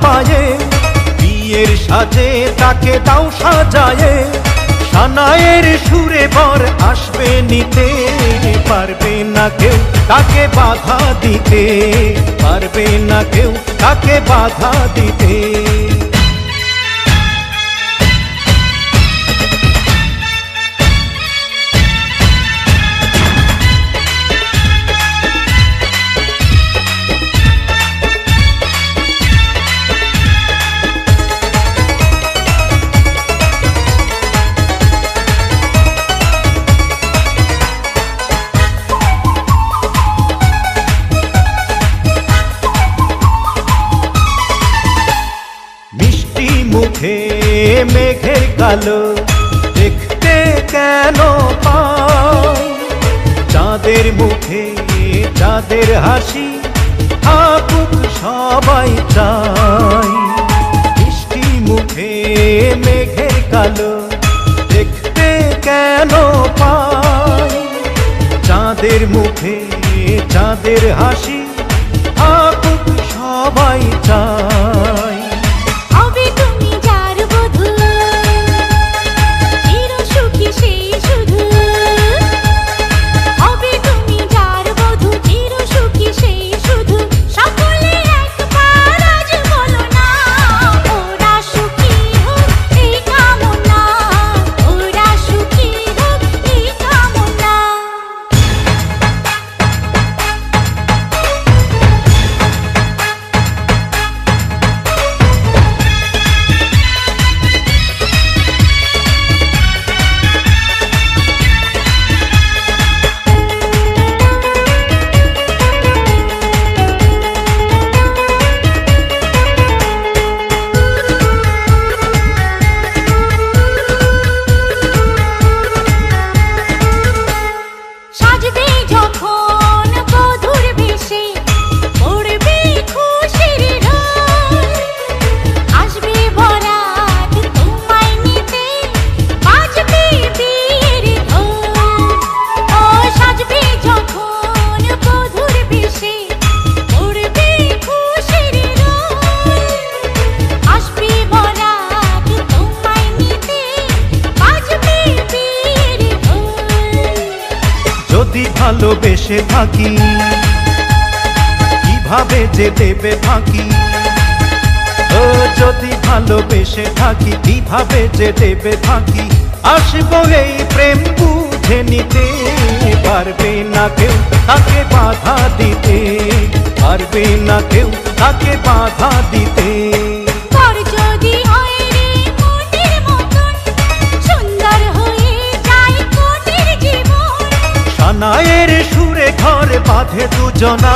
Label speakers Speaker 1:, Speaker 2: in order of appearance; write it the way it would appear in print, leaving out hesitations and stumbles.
Speaker 1: পায়ে, বিয়ের সাজে তাকে দাও সাজায়ে, সানায়ের সুরে বর আসবে নিতে, পারবে না কেউ তাকে বাধা দিতে, পারবে না কেউ তাকে বাধা দিতে। মুখে মেঘের কালো দেখতে কেন পাই, চাঁদের মুখে চাঁদের হাসি থাকুক সবাই চাই। মিষ্টি মুখে মেঘের কালো দেখতে কেন পাই, চাঁদের মুখে চাঁদের হাসি থাকুক সবাই চাই। যদি ভালোবেসে থাকি কিভাবে যে দেবে ফাঁকি, ও যদি ভালোবেসে থাকি কিভাবে যে দেবে ফাঁকি, আসবো এই প্রেম বুঝে নিতে, পারবে না কেউ তাকে বাধা দিতে, পারবে না কেউ তাকে বাধা দিতে। সানায়ের সুরে ঘর বাঁধে দুজনা।